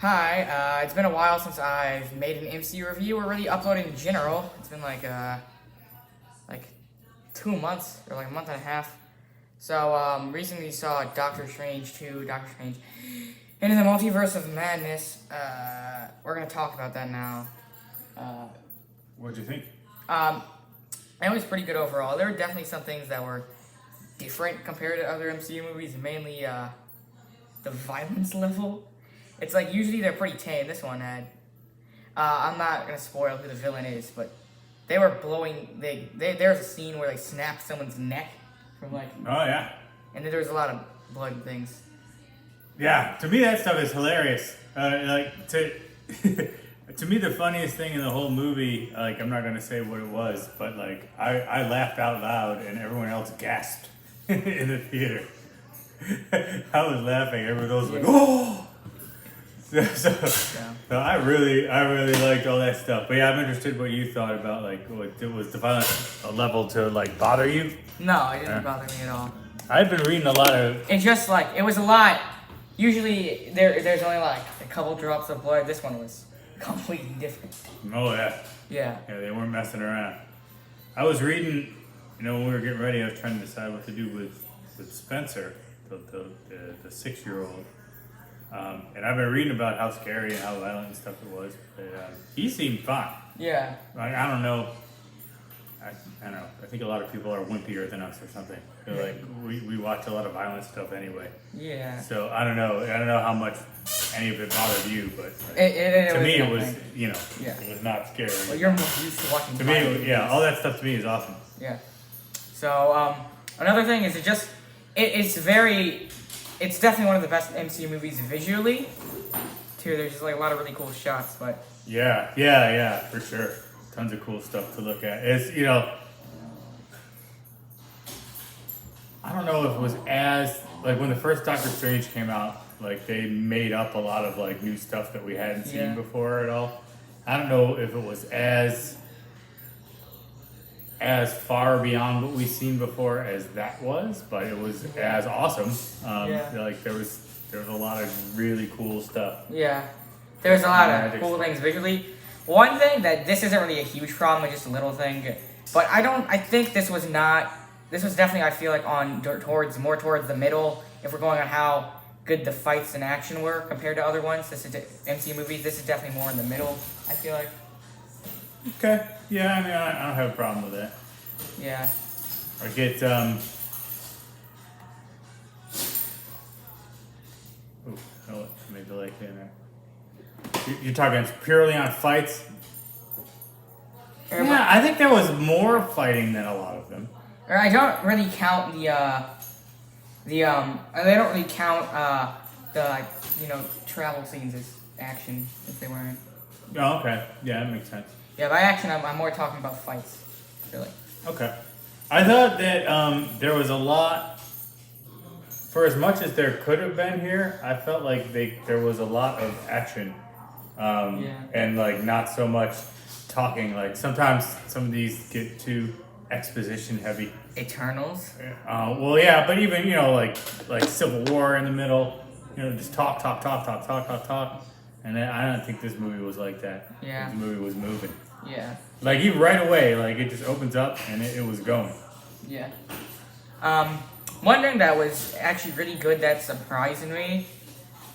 Hi, it's been a while since I've made an MCU review or really uploaded in general. It's been like 2 months or like a month and a half. So recently saw Doctor Strange 2, Doctor Strange into the Multiverse of Madness. We're gonna talk about that now. What'd you think? It was pretty good overall. There were definitely some things that were different compared to other MCU movies, mainly the violence level. It's like usually they're pretty tame. This one had. I'm not gonna spoil who the villain is, but they were blowing. There's a scene where they snapped someone's neck from like. Oh yeah. And then there was a lot of blood and things. Yeah, to me that stuff is hilarious. To me the funniest thing in the whole movie, like I'm not gonna say what it was, but like I laughed out loud and everyone else gasped in the theater. I was laughing. Everyone else was like, oh. So I really liked all that stuff. But yeah, I'm interested what you thought about like was the violence a level to like bother you? No, it didn't bother me at all. I've been reading a lot of. It's just like it was a lot. Usually there's only like a couple drops of blood. This one was completely different. Oh yeah. Yeah. Yeah, they weren't messing around. I was reading, when we were getting ready, I was trying to decide what to do with Spencer, the 6-year-old. And I've been reading about how scary and how violent and stuff it was. But he seemed fine. Yeah. Like, I don't know. I don't know. I think a lot of people are wimpier than us or something. They're like, we watch a lot of violent stuff anyway. Yeah. So I don't know. I don't know how much any of it bothered you, but to me it was, Yeah. it was not scary. Well, you're more used to watching. To me, all that stuff to me is awesome. Yeah. So another thing is it's definitely one of the best MCU movies visually. Too, there's just like a lot of really cool shots, but Yeah, for sure. Tons of cool stuff to look at. It's I don't know if it was as like when the first Doctor Strange came out, like they made up a lot of like new stuff that we hadn't seen before at all. I don't know if it was as far beyond what we've seen before as that was, but it was as awesome. Like there was a lot of really cool stuff. Yeah, there's a lot of cool things visually. One thing that this isn't really a huge problem, it's just a little thing, but I think this was definitely, I feel like more towards the middle, if we're going on how good the fights and action were compared to other ones. This is MCU movies, this is definitely more in the middle, I feel like. Okay. Yeah, I mean, I don't have a problem with that. Yeah. I get, maybe like in there. You're talking purely on fights? Yeah, I think there was more fighting than a lot of them. I don't really count they don't really count the travel scenes as action if they weren't. Oh, okay. Yeah, that makes sense. Yeah, by action I'm more talking about fights, really. Okay. I thought that there was a lot, for as much as there could have been here, I felt like there was a lot of action. And like not so much talking. Like sometimes some of these get too exposition heavy. Eternals? Well, yeah, but even, like Civil War in the middle, just talk. And I don't think this movie was like that. Yeah. This movie was moving. Yeah. Like, even right away, like, it just opens up and it was going. Yeah. One thing that was actually really good that surprised me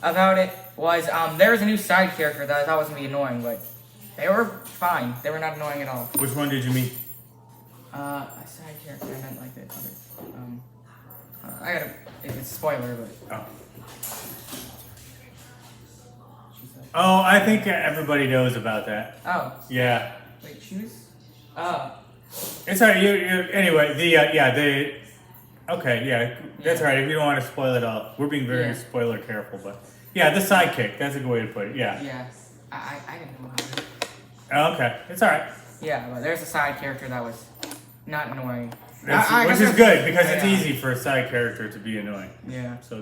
about it was there was a new side character that I thought was going to be annoying, but they were fine. They were not annoying at all. Which one did you meet? A side character, I meant like the other. It's a spoiler, but. Oh, I think everybody knows about that. Oh. Yeah. Wait, she was? Oh. It's alright. Okay, yeah, that's alright. If you don't want to spoil it all, we're being very spoiler careful, but yeah, the sidekick. That's a good way to put it. Yeah. Yeah. I didn't know about it. Oh, okay, it's alright. Yeah, but there's a side character that was not annoying. Which is good because it's easy for a side character to be annoying. Yeah. So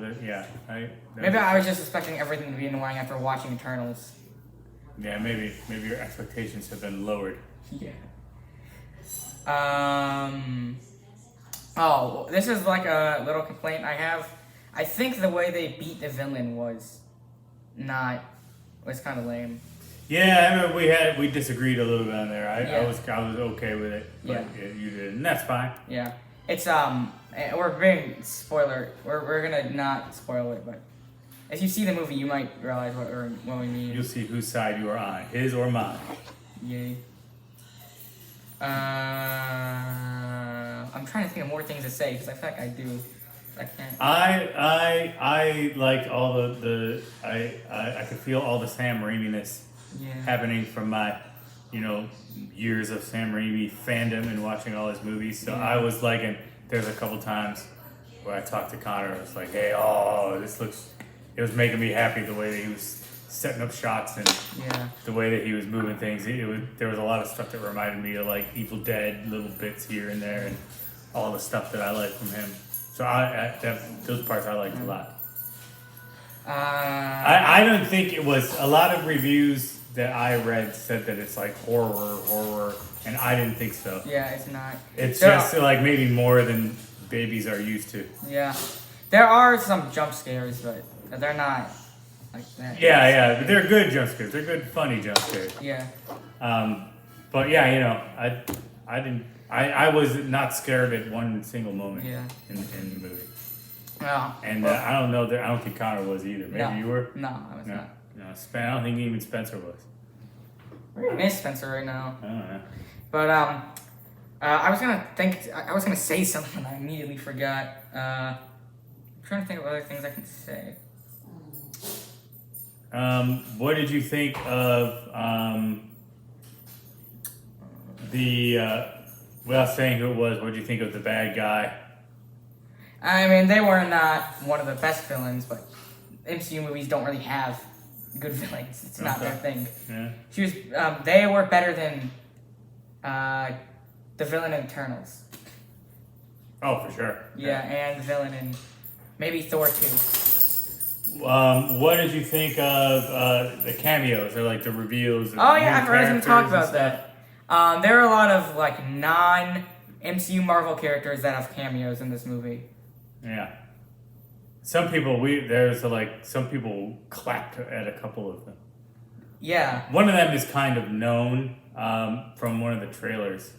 maybe I was just expecting everything to be annoying after watching Eternals. Yeah, maybe your expectations have been lowered. Yeah. Oh, this is like a little complaint I have. I think the way they beat the villain was not was kind of lame. Yeah, I remember we disagreed a little bit on there. I Yeah. was okay with it, but you didn't. And that's fine. Yeah, it's we're being spoiler. We're gonna not spoil it, but if you see the movie, you might realize what we mean. You'll see whose side you are on, his or mine. Yay. I'm trying to think of more things to say because I feel like I do. I can't. I liked all I could feel all the Sam Raimi-ness happening from my, years of Sam Raimi fandom and watching all his movies. So I was liking. There's a couple times where I talked to Connor. I was like, hey, it was making me happy the way that he was setting up shots and the way that he was moving things. There was a lot of stuff that reminded me of like Evil Dead, little bits here and there, and all the stuff that I liked from him. So those parts I liked a lot. I don't think it was a lot of reviews that I read said that it's like horror, and I didn't think so. Yeah, it's not. It's just like maybe more than babies are used to. Yeah, there are some jump scares, but they're not like that. Yeah, but they're good jump scares. They're good, funny jump scares. Yeah. But yeah, I was not scared at one single moment. Yeah. In the movie. No. And I don't know that I don't think Connor was either. Maybe you were. No, I was not. No, I don't think even Spencer was. I miss Spencer right now. I don't know. But I was gonna say something I immediately forgot. I'm trying to think of other things I can say. What did you think of without saying who it was, what did you think of the bad guy? I mean, they were not one of the best villains, but MCU movies don't really have good villains. It's not their thing. Yeah. They were better than the villain in Eternals. Oh, for sure. Yeah, and the villain in maybe Thor 2. What did you think of the cameos or like the reveals? Oh yeah, I've heard him talk about that. There are a lot of like non-MCU Marvel characters that have cameos in this movie. Yeah. Some people some people clapped at a couple of them. Yeah. One of them is kind of known from one of the trailers.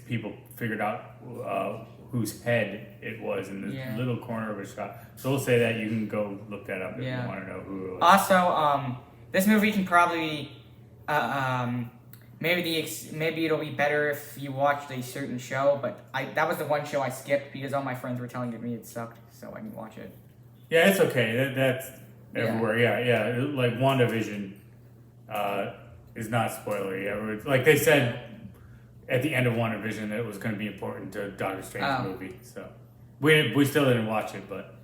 People figured out whose head it was in the little corner of a shot. So we'll say that you can go look that up if you want to know who it was. Also, this movie can probably maybe it'll be better if you watched a certain show, but that was the one show I skipped because all my friends were telling me it sucked, so I didn't watch it. Yeah, it's okay. That's everywhere. Yeah. Like WandaVision is not spoilery. Yeah, like they said at the end of WandaVision that it was going to be important to Doctor Strange's movie. So we still didn't watch it, but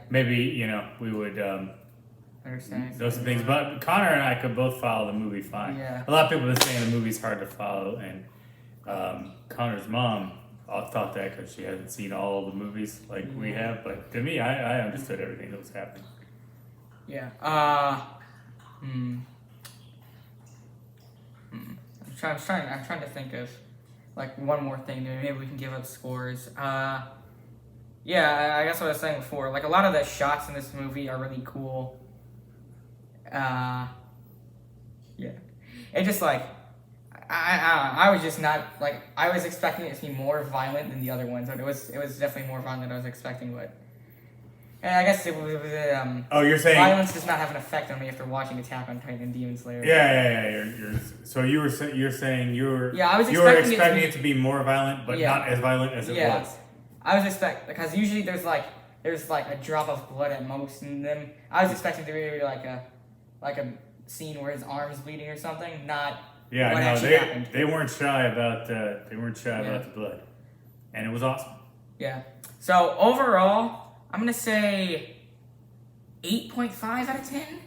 maybe we would understand those things. But Connor and I could both follow the movie fine. Yeah. A lot of people have been saying the movie's hard to follow, and Connor's mom thought that because she hasn't seen all the movies like we have. But to me, I understood everything that was happening. Yeah. I'm trying to think of like one more thing. Maybe we can give up scores. Yeah, I guess what I was saying before. Like a lot of the shots in this movie are really cool. Yeah. It just like I was just not like I was expecting it to be more violent than the other ones, but it was definitely more violent than I was expecting. But and I guess it was you're saying violence does not have an effect on me after watching Attack on Titan and Demon Slayer. Yeah. So you're saying you were expecting it to be more violent, but not as violent as it was. I was expecting because usually there's like a drop of blood at most in them. I was expecting to be like a scene where his arm's bleeding or something. Not what actually happened. They weren't shy about the blood, and it was awesome. Yeah. So overall, I'm gonna say 8.5 out of 10.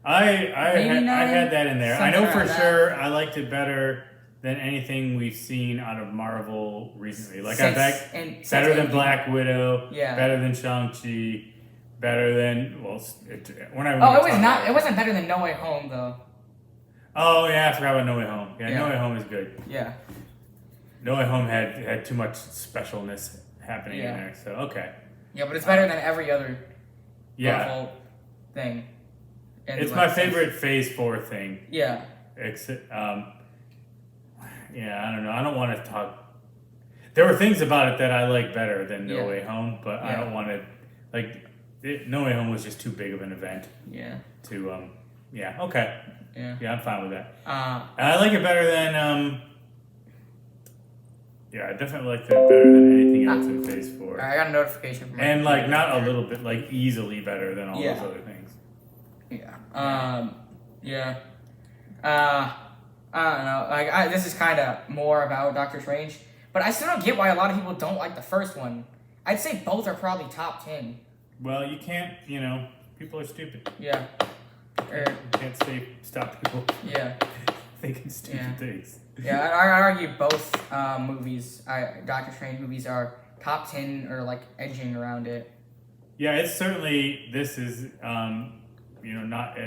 I had that in there. I know for sure I liked it better than anything we've seen out of Marvel recently. Like better than Black Widow, better than Shang-Chi, better than it wasn't better than No Way Home though. Oh yeah, I forgot about No Way Home. Yeah, No Way Home is good. Yeah. No Way Home had too much specialness happening in there. So okay. Yeah, but it's better than every other Marvel thing. It's my favorite Phase 4 thing. Yeah. Except, yeah, I don't know. I don't want to talk. There were things about it that I like better than No Way Home, but I don't want to No Way Home was just too big of an event. Yeah. To yeah, okay. Yeah, I'm fine with that. And I like it better than yeah, I definitely like it better than anything else in Phase 4. I got a notification from and like not a little bit, like easily better than all those other things. Yeah. Yeah. I don't know. Like, this is kind of more about Doctor Strange, but I still don't get why a lot of people don't like the first one. I'd say both are probably top 10. Well, you can't. People are stupid. Yeah. You can't stop people. Yeah. Thinking stupid things. Yeah, I argue both movies, Doctor Strange movies, are top 10 or like edging around it. Yeah, it's certainly. This is not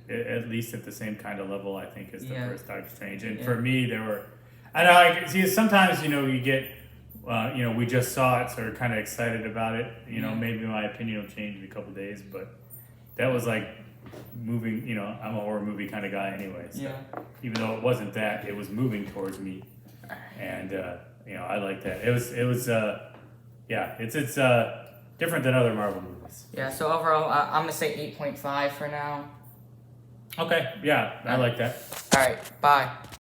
at least at the same kind of level, I think, as the first Doctor Strange. And for me, there were, I know, see, sometimes, you get, we just saw it, so we're kind of excited about it. Maybe my opinion will change in a couple of days, but that was like moving, I'm a horror movie kind of guy anyway. So even though it wasn't that, it was moving towards me. And, I like that. It's different than other Marvel movies. Yeah, so overall, I'm going to say 8.5 for now. Okay, yeah, I like that. All right, bye.